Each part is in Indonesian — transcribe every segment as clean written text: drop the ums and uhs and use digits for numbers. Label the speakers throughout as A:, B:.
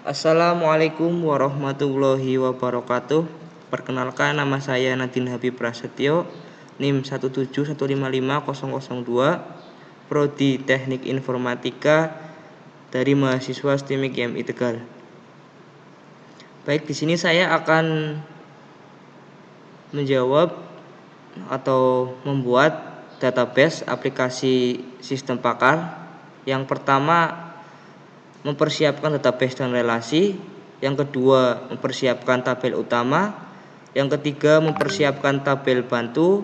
A: Assalamualaikum warahmatullahi wabarakatuh. Perkenalkan, nama saya Nadine Habib Prasetyo, NIM 171555002, Prodi Teknik Informatika dari mahasiswa STIM IGMI Tegal. Baik, di sini saya akan menjawab atau membuat database aplikasi sistem pakar. Yang pertama, mempersiapkan database dan relasi. Yang kedua, mempersiapkan tabel utama. Yang ketiga, mempersiapkan tabel bantu.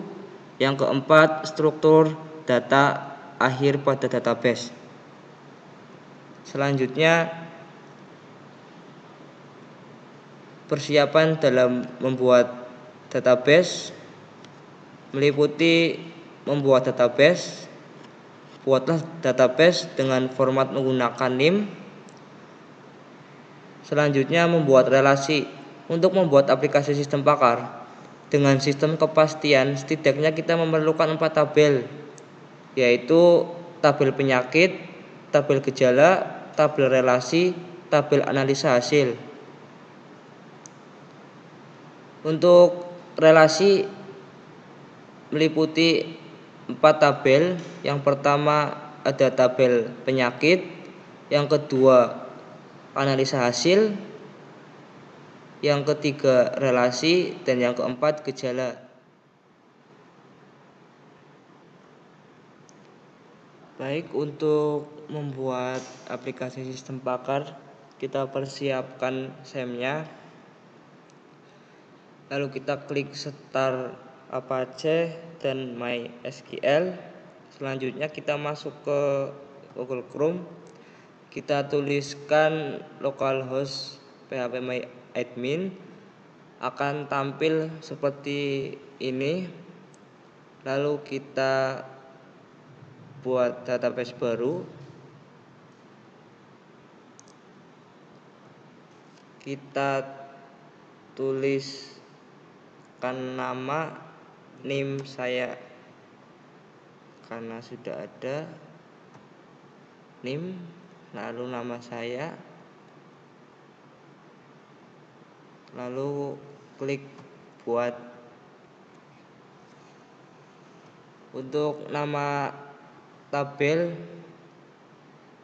A: Yang keempat, struktur data akhir pada database. Selanjutnya, persiapan dalam membuat database meliputi membuat database. Buatlah database dengan format menggunakan NIM. Selanjutnya, membuat relasi. Untuk membuat aplikasi sistem pakar dengan sistem kepastian, setidaknya kita memerlukan 4 tabel, yaitu tabel penyakit, tabel gejala, tabel relasi, tabel analisa hasil. Untuk relasi meliputi 4 tabel. Yang pertama ada tabel penyakit, yang kedua analisa hasil, yang ketiga relasi, dan yang keempat gejala. Baik, untuk membuat aplikasi sistem pakar, kita persiapkan SEM-nya. Lalu kita klik Start Apache dan MySQL. Selanjutnya kita masuk ke Google Chrome. Kita tuliskan localhost phpMyAdmin. Akan tampil seperti ini. Lalu kita buat database baru. Kita tuliskan nama, NIM saya karena sudah ada NIM, lalu nama saya, lalu klik buat. Untuk nama tabel,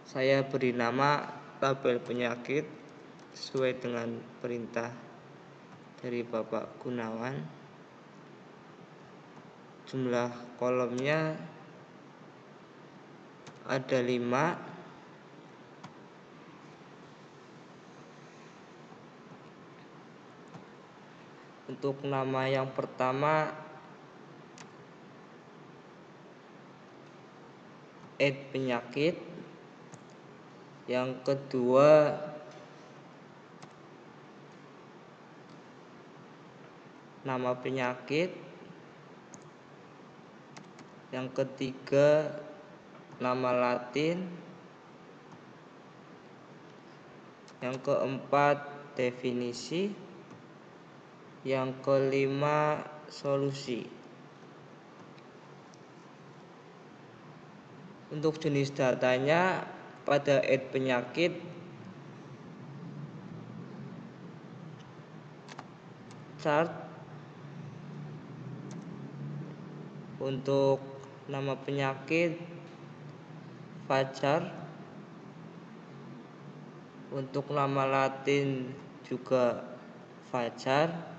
A: saya beri nama tabel penyakit sesuai dengan perintah dari Bapak Gunawan. Jumlah kolomnya ada 5. Untuk nama yang pertama, penyakit. Yang kedua, nama penyakit. Yang ketiga, nama Latin. Yang keempat, definisi. Yang kelima, solusi. Untuk jenis datanya, pada penyakit chart. Untuk nama penyakit Fajar. Untuk nama Latin juga Fajar.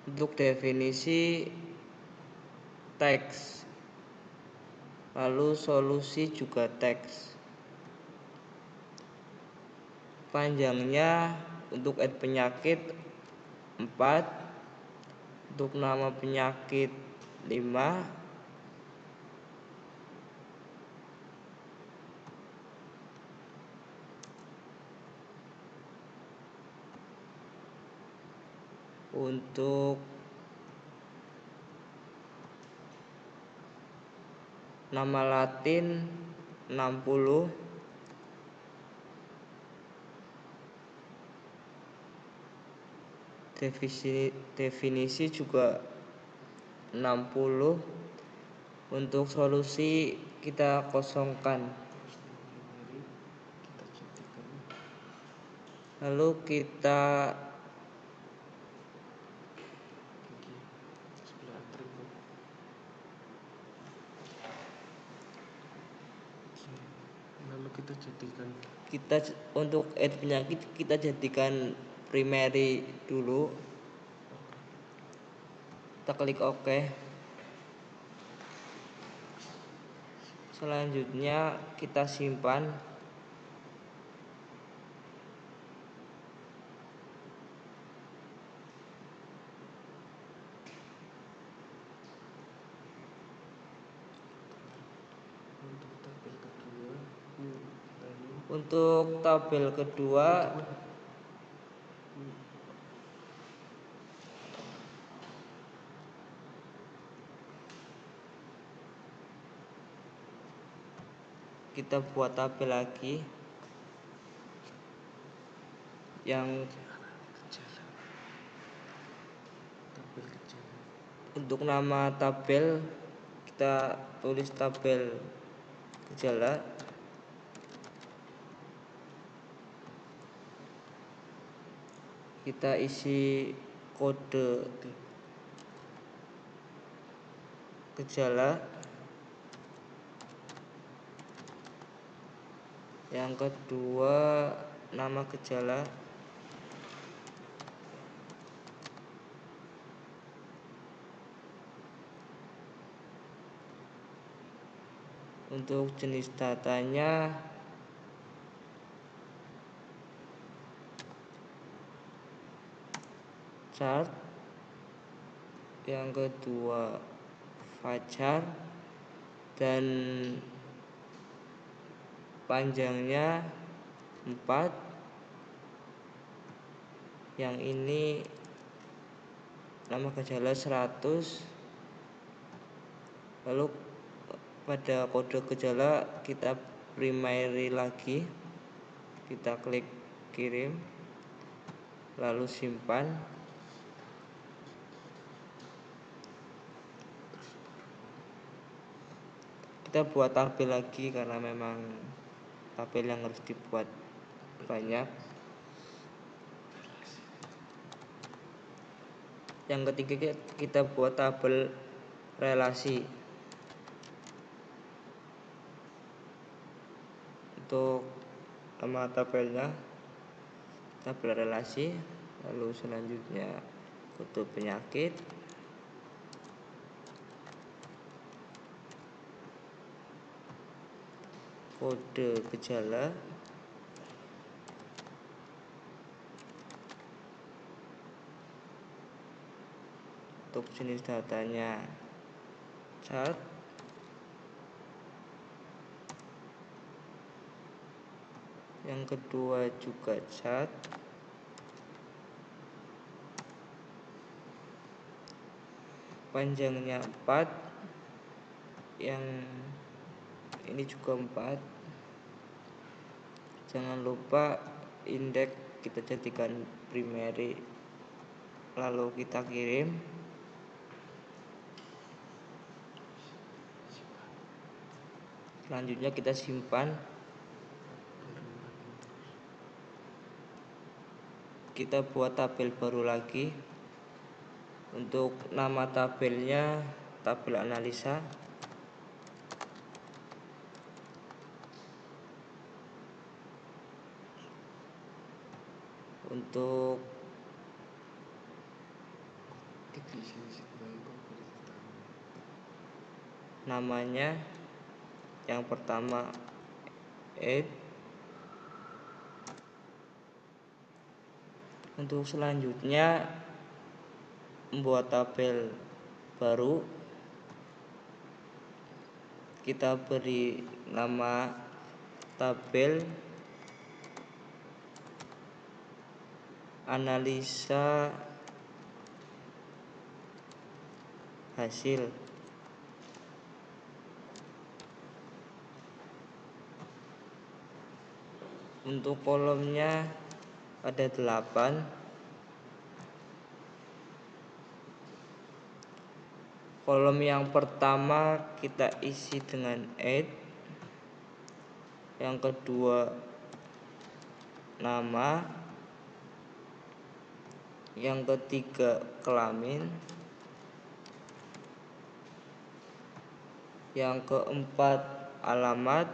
A: Untuk definisi teks, lalu solusi juga teks. Panjangnya untuk penyakit 4, untuk nama penyakit 5, untuk nama Latin 60, definisi juga 60. Untuk solusi kita kosongkan. Lalu kita untuk add penyakit kita jadikan primary dulu. Kita klik OK. Selanjutnya kita simpan. Untuk tabel kedua kita buat tabel lagi yang untuk nama tabel kita tulis tabel gejala. Kita isi kode gejala. Yang kedua nama gejala. Untuk jenis datanya chart. Yang kedua fajar dan panjangnya 4. Yang ini nama gejala 100. Lalu pada kode gejala kita primary lagi, kita klik kirim lalu simpan. Kita buat tabel lagi karena memang tabel yang harus dibuat banyak. Yang ketiga kita buat tabel relasi. Untuk nama tabelnya tabel relasi. Lalu selanjutnya kode penyakit, kode gejala, untuk jenis datanya chart, yang kedua juga chart, panjangnya 4, yang ini juga 4. Jangan lupa indeks kita jadikan primary lalu kita kirim. Selanjutnya kita simpan. Kita buat tabel baru lagi. Untuk nama tabelnya tabel analisa. Untuk namanya yang pertama add. Untuk selanjutnya membuat tabel baru, kita beri nama tabel analisa hasil. Untuk kolomnya ada 8. Kolom yang pertama kita isi dengan add. Yang kedua nama. yang ketiga kelamin, yang keempat alamat,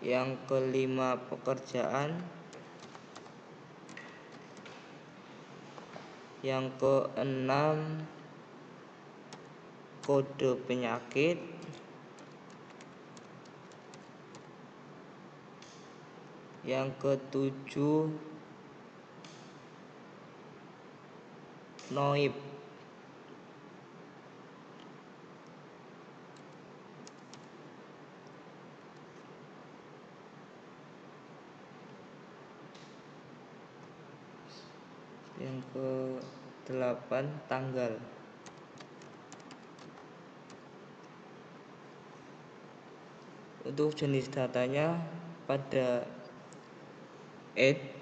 A: yang kelima pekerjaan, yang keenam kode penyakit, yang ketujuh NOIB. Yang ke-8 tanggal. Untuk jenis datanya pada id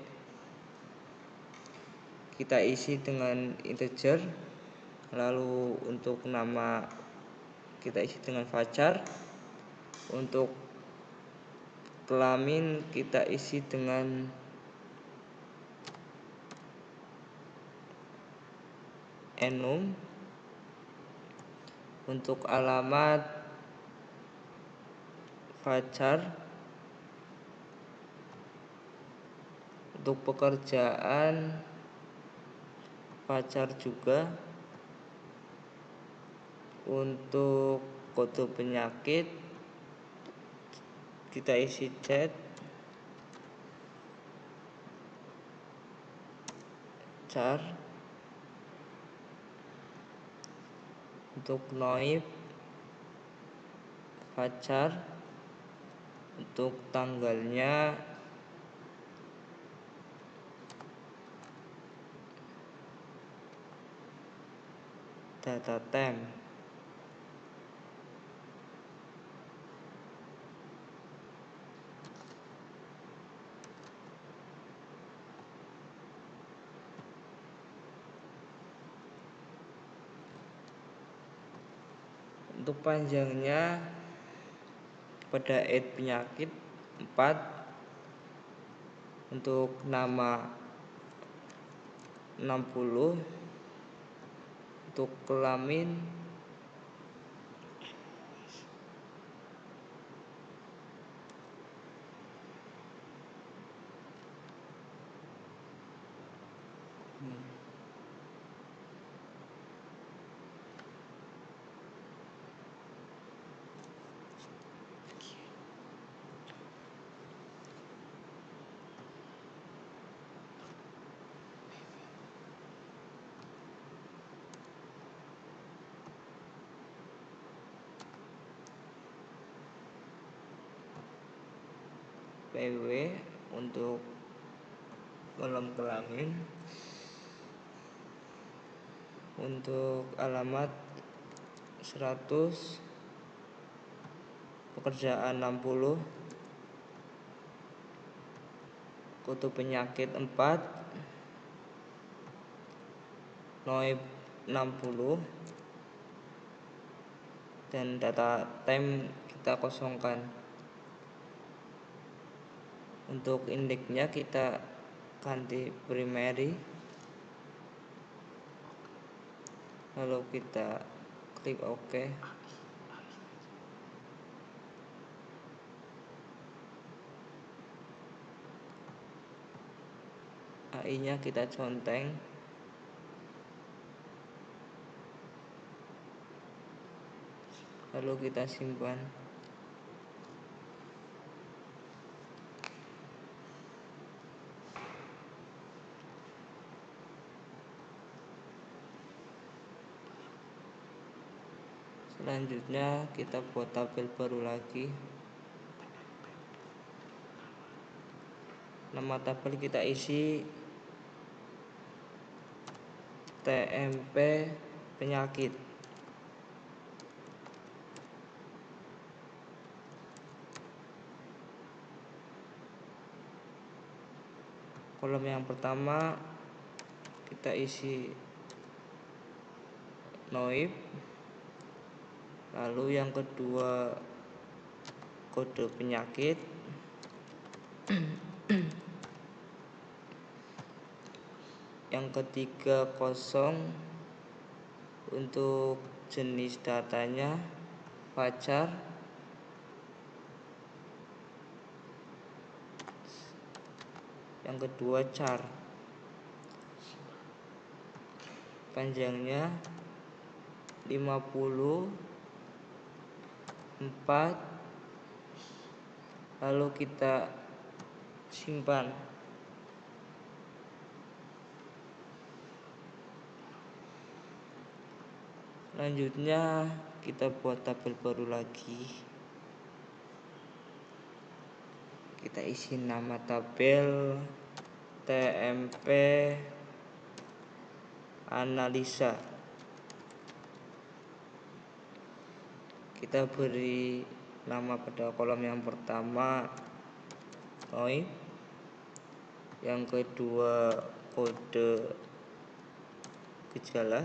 A: kita isi dengan integer, lalu untuk nama kita isi dengan Fajar, untuk kelamin kita isi dengan enum, untuk alamat Fajar, untuk pekerjaan Fajar juga, untuk kode penyakit kita isi chat, car, untuk NOIB Fajar, untuk tanggalnya data temp. Untuk panjangnya pada id penyakit 4, untuk nama 60, untuk kelamin PW, untuk kolom kelamin, untuk alamat 100, pekerjaan 60, kode penyakit 4, NOIB 60, dan data temp kita kosongkan. Untuk indeksnya kita ganti primary, lalu kita klik OK. AI nya kita conteng, lalu kita simpan. Selanjutnya kita buat tabel baru lagi. Nama tabel kita isi TMP penyakit. Kolom yang pertama kita isi NOIB, lalu yang kedua kode penyakit, yang ketiga kosong. Untuk jenis datanya varchar, yang kedua char. Panjangnya 54, lalu kita simpan. Selanjutnya kita buat tabel baru lagi. Kita isi nama tabel TMP analisa. Kita beri nama pada kolom yang pertama noise, yang kedua kode gejala,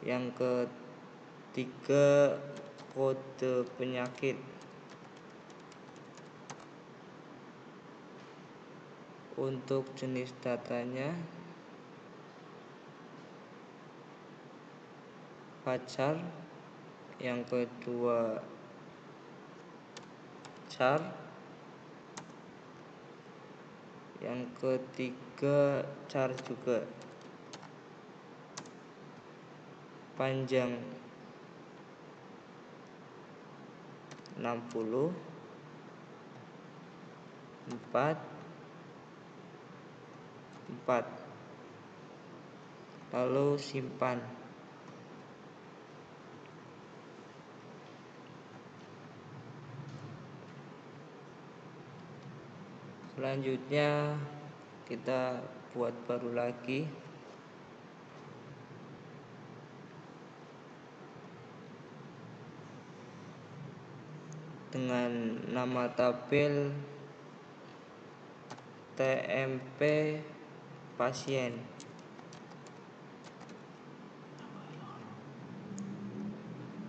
A: yang ketiga kode penyakit. Untuk jenis datanya varchar, yang kedua char, yang ketiga char juga. Panjang 60, 4, lalu simpan. Selanjutnya kita buat baru lagi. Dengan nama tabel TMP pasien.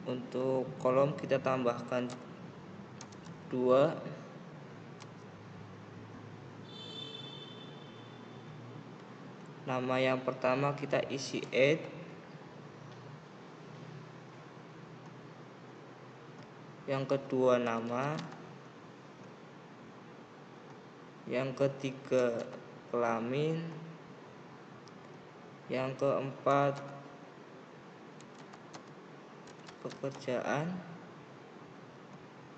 A: Untuk kolom kita tambahkan 2. Nama yang pertama kita isi add, yang kedua nama, yang ketiga kelamin, yang keempat pekerjaan,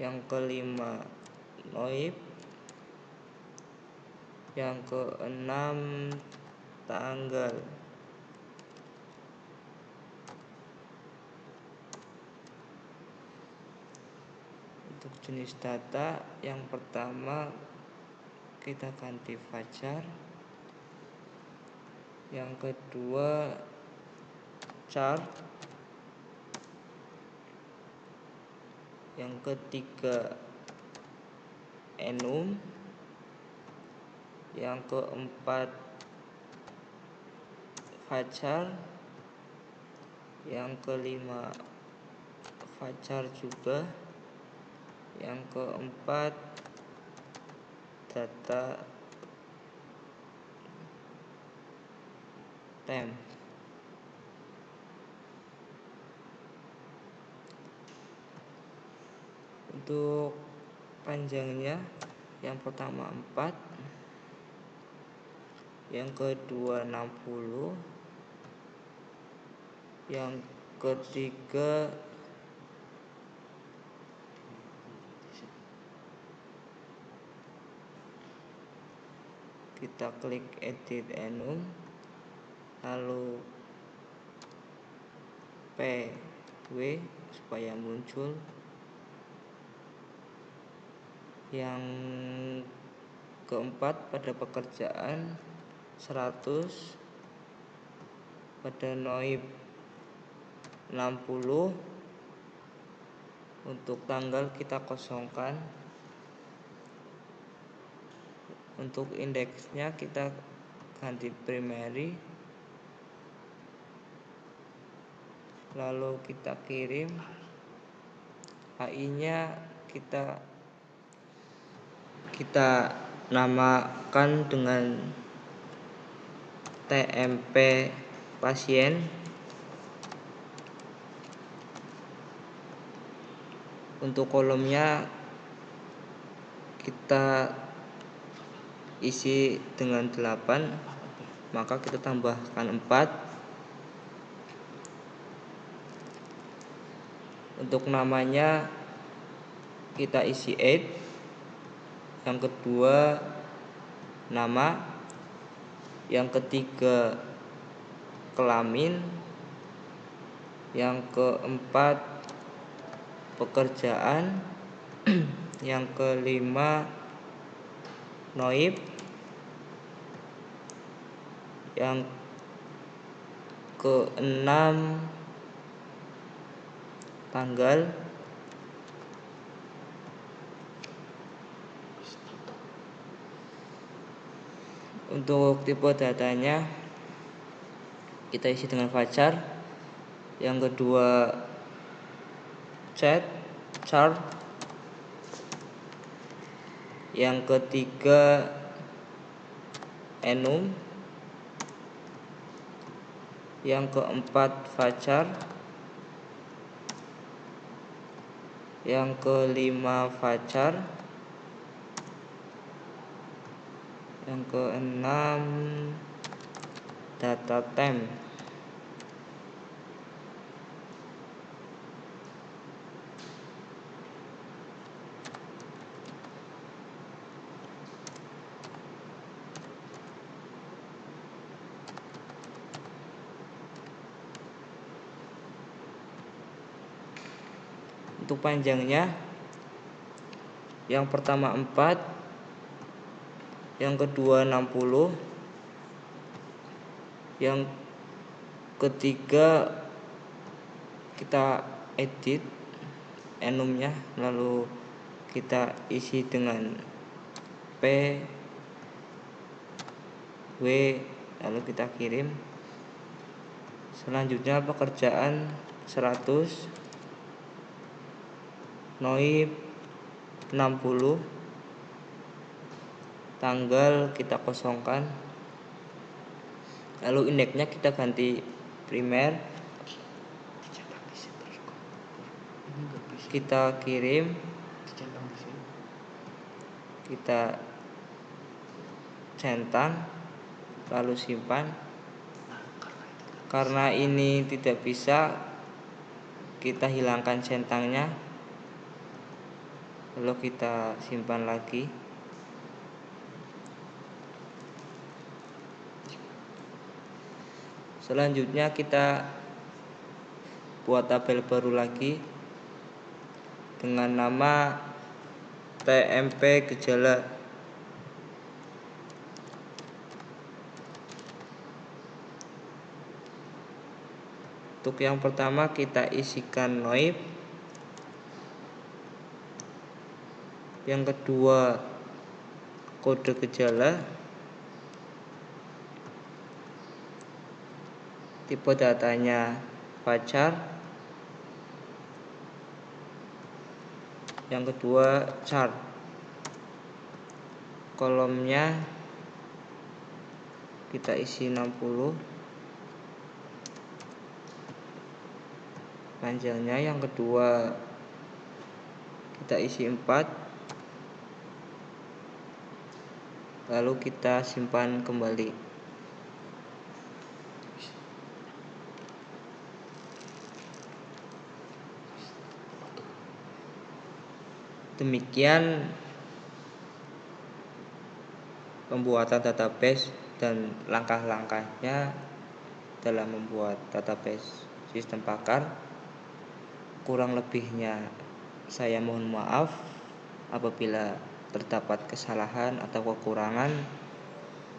A: yang kelima noib, yang keenam tanggal. Untuk jenis data yang pertama kita ganti varchar, yang kedua char, yang ketiga enum, yang keempat varchar, yang kelima varchar juga, yang keempat data temp. Untuk panjangnya yang pertama 4, yang kedua 60, yang ketiga kita klik edit enum, lalu PW supaya muncul. Yang keempat pada pekerjaan 100, pada noib 60, untuk tanggal kita kosongkan. Untuk indeksnya kita ganti primary, lalu kita kirim. HI nya kita kita namakan dengan TMP pasien. Untuk kolomnya kita isi dengan 8, maka kita tambahkan 4. Untuk namanya kita isi 8. Yang kedua nama, yang ketiga kelamin, yang keempat pekerjaan, yang kelima noib, yang keenam tanggal, untuk tipe datanya kita isi dengan Fajar, yang kedua chart, yang ketiga enum, yang keempat Fajar, yang kelima Fajar, yang keenam data temp. Untuk panjangnya, yang pertama 4, yang kedua 60, yang ketiga kita edit enumnya, lalu kita isi dengan P, W, lalu kita kirim. Selanjutnya pekerjaan 100, noib 60, tanggal kita kosongkan, lalu indeksnya kita ganti primer, kita kirim, kita centang, lalu simpan. Karena ini tidak bisa, kita hilangkan centangnya, lalu kita simpan lagi. Selanjutnya kita buat tabel baru lagi dengan nama TMP gejala. Untuk yang pertama kita isikan noib, yang kedua kode gejala, tipe datanya Fajar, yang kedua chart, kolomnya kita isi 60, panjangnya yang kedua kita isi 4, lalu kita simpan kembali. Demikian pembuatan database dan langkah-langkahnya dalam membuat database sistem Pakar. Kurang lebihnya saya mohon maaf apabila terdapat kesalahan atau kekurangan.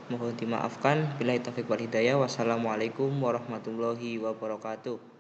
A: Mohon dimaafkan. Billahi taufiq wal hidayah. Wassalamualaikum warahmatullahi wabarakatuh.